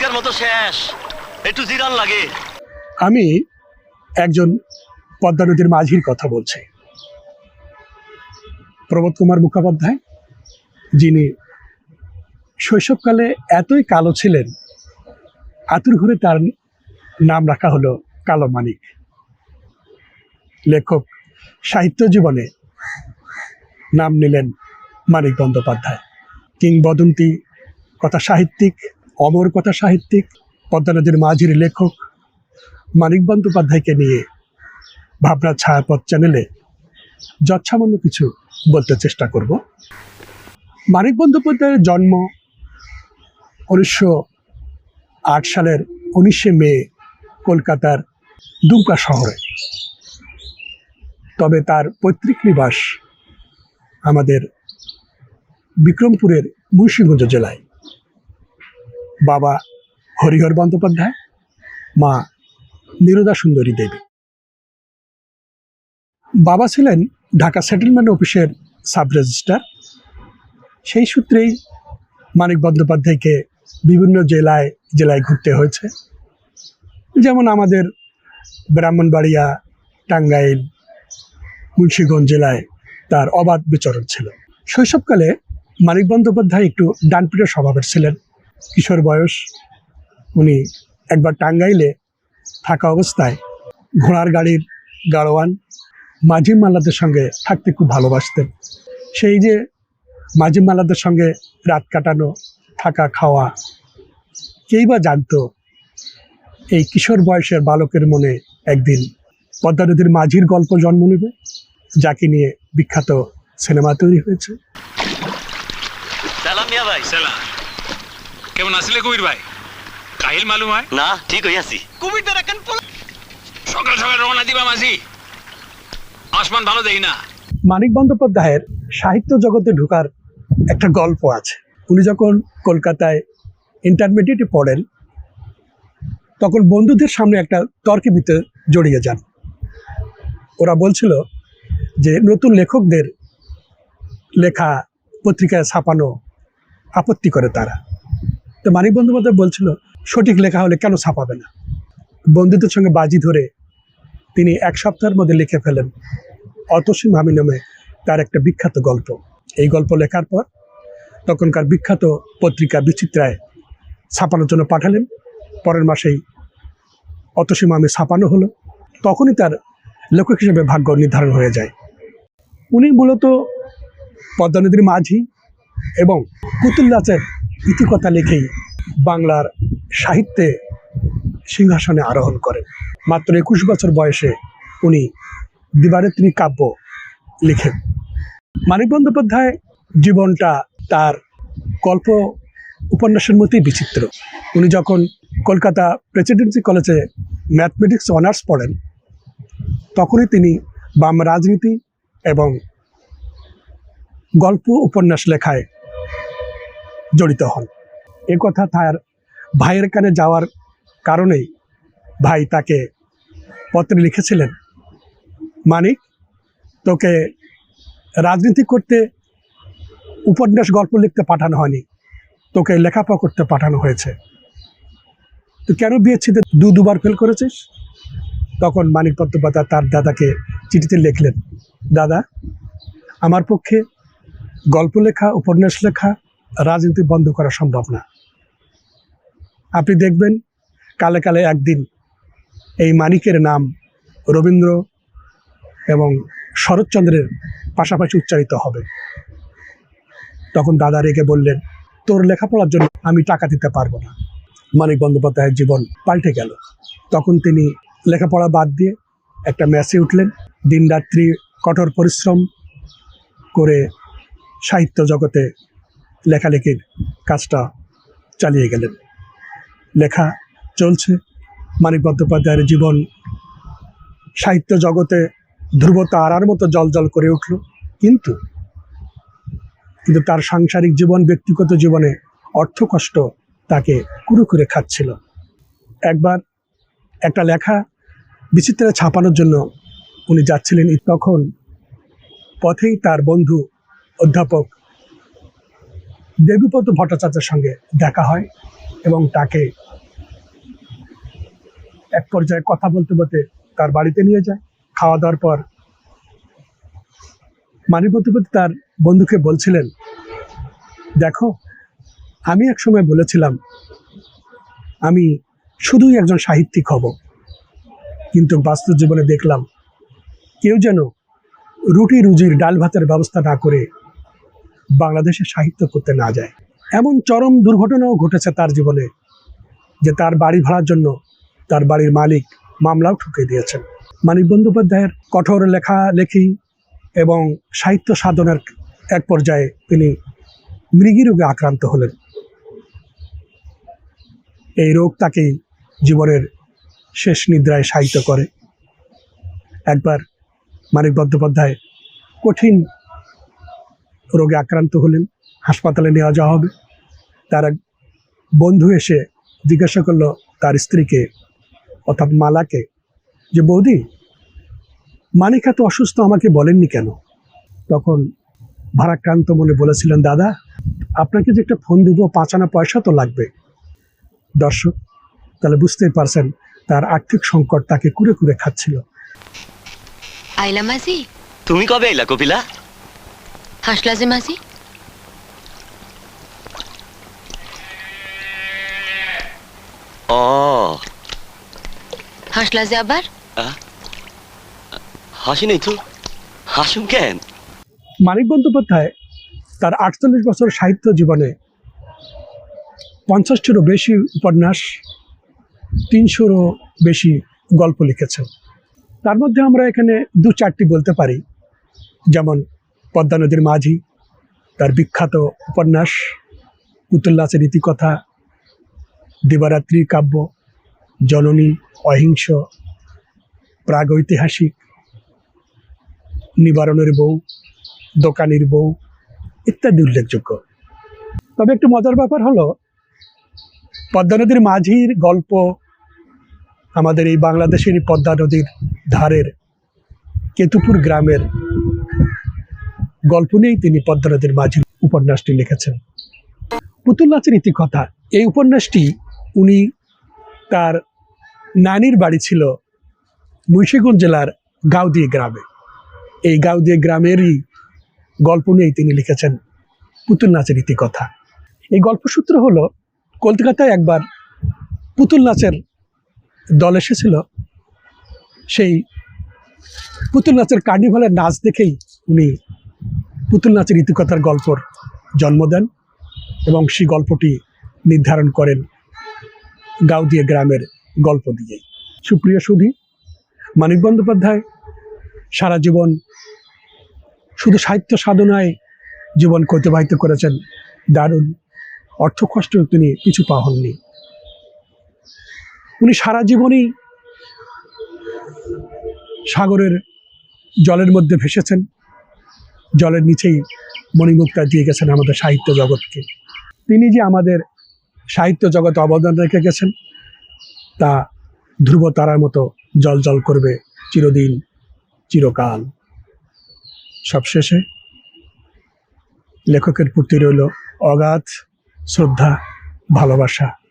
আগের মতো শেষ, একটু জিরান লাগে। আমি একজন পদ্মা নদীর মাঝির কথা বলছি, প্রবোধ কুমার মুখোপাধ্যায়, যিনি শৈশবকালে এতই কালো ছিলেন, আতুর ঘরে তার নাম রাখা হলো কালো মানিক। লেখক সাহিত্য জীবনে নাম নিলেন মানিক বন্দ্যোপাধ্যায়। কিংবদন্তি কথা সাহিত্যিক, অমর কথা সাহিত্যিক, পদ্মা নদীর মাঝির লেখক মানিক বন্দ্যোপাধ্যায়কে নিয়ে ভাবনা ছায়াপথ চ্যানেলে যৎসামান্য কিছু বলতে চেষ্টা করব। মানিক বন্দ্যোপাধ্যায়ের জন্ম 1908 সালের 19শে মে কলকাতার দুমকা শহরে। তবে তার পৈতৃক নিবাস আমাদের বিক্রমপুরের মুন্সিগঞ্জ জেলায়। বাবা হরিহর বন্দ্যোপাধ্যায়, মা নীরদা সুন্দরী দেবী। বাবা ছিলেন ঢাকা সেটেলমেন্ট অফিসের সাব রেজিস্ট্রার। সেই সূত্রেই মানিক বন্দ্যোপাধ্যায়কে বিভিন্ন জেলায় জেলায় ঘুরতে হয়েছে। যেমন আমাদের ব্রাহ্মণবাড়িয়া, টাঙ্গাইল, মুন্সিগঞ্জ জেলায় তার অবাধ বিচরণ ছিল। শৈশবকালে মানিক বন্দ্যোপাধ্যায় একটু ডানপিটে স্বভাবের ছিলেন। কিশোর বয়স, উনি একবার টাঙ্গাইলে থাকা অবস্থায় ঘোড়ার গাড়ির গাড়োয়ান মাঝি মাল্লাদের সঙ্গে থাকতে খুব ভালোবাসতেন। সেই যে মাঝি মাল্লাদের সঙ্গে রাত কাটানো, থাকা খাওয়া, কেই বা জানতো এই কিশোর বয়সের বালকের মনে একদিন পদ্মা নদীর মাঝির গল্প জন্ম নেবে, যাকে নিয়ে বিখ্যাত সিনেমা তৈরি হয়েছে। সালাম মিয়া ভাই। সালাম। কেমন আসলে কবির ভাই? কাহিল মালুম হয় না, ঠিক হইয়াছি। কবিরটা রাখেন সকাল সকাল রওনা দিবা মাঝি, আসমান ভালো দেই না। মানিক বন্দ্যোপাধ্যায়ের সাহিত্য জগতে ঢোকার একটা গল্প আছে। উনি যখন কলকাতায় ইন্টারমিডিয়েটে পড়েন, তখন বন্ধুদের সামনে একটা তর্কে ভিতরে জড়িয়ে যান। ওরা বলছিল যে নতুন লেখকদের লেখা পত্রিকায় ছাপানো আপত্তি করে তারা। তো মানিক বন্দ্যোপাধ্যায় বলছিল, সঠিক লেখা হলে কেন ছাপাবে না? বন্ধুদের সঙ্গে বাজি ধরে তিনি 1 সপ্তাহের মধ্যে লিখে ফেলেন অতসীম আমি নামে তার একটা বিখ্যাত গল্প। এই গল্প লেখার পর তখনকার বিখ্যাত পত্রিকা বিচিত্রায় ছাপানোর জন্য পাঠালেন। পরের মাসেই অতসীম আমি ছাপানো হলো। তখনই তার লেখক হিসেবে ভাগ্য নির্ধারণ হয়ে যায়। উনি মূলত পদ্মা নদীর মাঝি এবং পুতুল নাচের ইতিকথা লিখেই বাংলার সাহিত্যে সিংহাসনে আরোহণ করেন। মাত্র 21 বছর বয়সে উনি দিবারাত্রি কাব্য লিখেন। মানিক বন্দ্যোপাধ্যায় জীবনটা তার গল্প উপন্যাসের মতোই বিচিত্র। উনি যখন কলকাতা প্রেসিডেন্সি কলেজে ম্যাথমেটিক্স অনার্স পড়েন, তখনই তিনি বাম রাজনীতি এবং গল্প উপন্যাস লেখায় জড়িত হন। এ কথা তার ভাইয়ের কানে যাওয়ার কারণেই ভাই তাকে পত্রে লিখেছিলেন, মানিক, তোকে রাজনীতি করতে, উপন্যাস গল্প লিখতে পাঠানো হয়নি, তোকে লেখাপড়া করতে পাঠানো হয়েছে। তুই কেন বিএসসিতে দুবার ফেল করেছিস? তখন মানিক বন্দ্যোপাধ্যায় তার দাদাকে চিঠিতে লিখলেন, দাদা, আমার পক্ষে গল্প লেখা, উপন্যাস লেখা, রাজনীতি বন্ধ করা সম্ভব না। আপনি দেখবেন কালে কালে একদিন এই মানিকের নাম রবীন্দ্র এবং শরৎচন্দ্রের পাশাপাশি উচ্চারিত হবে। তখন দাদা রেগে বললেন, তোর লেখাপড়ার জন্য আমি টাকা দিতে পারবো না। মানিক বন্দ্যোপাধ্যায়ের জীবন পাল্টে গেল। তখন তিনি লেখাপড়া বাদ দিয়ে একটা ম্যাচে উঠলেন। দিনরাত্রি কঠোর পরিশ্রম করে সাহিত্য জগতে লেখালেখির কাজটা চালিয়ে গেলেন। লেখা চলছে। মানিক বন্দ্যোপাধ্যায়ের জীবন সাহিত্য জগতে ধ্রুব তারার মতো জলজল করে উঠল। কিন্তু তার সাংসারিক জীবন, ব্যক্তিগত জীবনে অর্থকষ্ট তাকে কুরে খাচ্ছিল। একবার একটা লেখা বিচিত্রা ছাপানোর জন্য উনি যাচ্ছিলেন। তখন পথেই তার বন্ধু অধ্যাপক দেবীপদ ভট্টাচার্যের সঙ্গে দেখা হয় এবং তাকে এক পর্যায়ে কথা বলতে বলতে তার বাড়িতে নিয়ে যায়। খাওয়া দাওয়ার পর মানিক বন্দ্যোপাধ্যায় তার বন্ধুকে বলছিলেন, দেখো, আমি এক সময় বলেছিলাম আমি শুধুই একজন সাহিত্যিক হব, কিন্তু বাস্তব জীবনে দেখলাম কেউ যেন রুটি রুজির ডাল ভাতের ব্যবস্থা না করে বাংলাদেশে সাহিত্য করতে না যায়। এমন চরম দুর্ঘটনাও ঘটেছে তার জীবনে যে তার বাড়ি ভাড়ার জন্য তার বাড়ির মালিক মামলাও ঠুকে দিয়েছেন। মানিক বন্দ্যোপাধ্যায়ের কঠোর লেখালেখি এবং সাহিত্য সাধনার এক পর্যায়ে তিনি মৃগী রোগে আক্রান্ত হলেন। এই রোগ তাকে জীবনের শেষ নিদ্রায় শায়িত করে। একবার মানিক বন্দ্যোপাধ্যায় কঠিন রোগে আক্রান্ত হলেন, হাসপাতালে নেওয়া যাওয়া হবে। তার এক বন্ধু এসে জিজ্ঞাসা করলো তার স্ত্রীকে, অর্থাৎ মালাকে, যে বৌদি, মানিক এত অসুস্থ, আমাকে বলেননি কেন? তখন ভারাক্রান্ত মনে বলেছিলেন, দাদা, আপনাকে যে একটা ফোন দিব 5 আনা পয়সা তো লাগবে। দর্শক, তাহলে বুঝতেই পারছেন তার আর্থিক সংকট তাকে কুরে কুরে খাচ্ছিল। আইলা মাঝি, তুমি কবে এলা কপিলা? হাসলা যে মাঝি? ও, হাসলা যে আবার? হাসি নেই তো, হাসুন কেন? মানিক বন্দ্যোপাধ্যায় তার 48 বছর সাহিত্য জীবনে 50টিরও বেশি উপন্যাস, 300রও বেশি গল্প লিখেছেন। তার মধ্যে আমরা এখানে 2-4টি বলতে পারি, যেমন পদ্মা নদীর মাঝি, তার বিখ্যাত উপন্যাস, পুতুল নাচের ইতিকথা, দিবারাত্রি কাব্য, জননী, অহিংস, প্রাগৈতিহাসিক, নিবারণের বউ, দোকানির বউ ইত্যাদি উল্লেখযোগ্য। তবে একটু মজার ব্যাপার হলো, পদ্মা নদীর মাঝির গল্প আমাদের এই বাংলাদেশেরই পদ্মা নদীর ধারের কেতুপুর গ্রামের গল্প নিয়েই তিনি পদ্মা নদীর মাঝির উপন্যাসটি লিখেছেন। পুতুল নাচের ইতিকথা, এই উপন্যাসটি উনি তার নানির বাড়ি ছিল মুন্সিগঞ্জ জেলার গাউদিয়া গ্রামে। এই গাউদিয়া গ্রামেরই গল্প নিয়েই তিনি লিখেছেন পুতুল নাচের ইতিকথা। এই গল্পসূত্র হলো, কলকাতায় একবার পুতুল নাচের দল এসেছিল। সেই পুতুল নাচের কার্নিভালের নাচ দেখেই উনি পুতুল নাচের ইতিকথার গল্পর জন্ম দেন এবং সেই গল্পটি নির্ধারণ করেন গাউদিয়া গ্রামের গল্প দিয়েই। সুপ্রিয় সুধী, মানিক বন্দ্যোপাধ্যায় সারা জীবন শুধু সাহিত্য সাধনায় জীবন অতিবাহিত করেছেন। দারুণ অর্থকষ্ট তিনি পিছু পা হননি। উনি সারা জীবনই সাগরের জলের মধ্যে ভেসেছেন, জলের নিচেই মণিমুক্তা দিয়ে গেছেন আমাদের সাহিত্য জগৎকে। তিনি যে আমাদের সাহিত্য জগতে অবদান রেখে গেছেন তা ধ্রুব তারার মতো জ্বলজ্বল করবে চিরদিন, চিরকাল। সবশেষে লেখকের প্রতি রইল অগাধ শ্রদ্ধা, ভালোবাসা।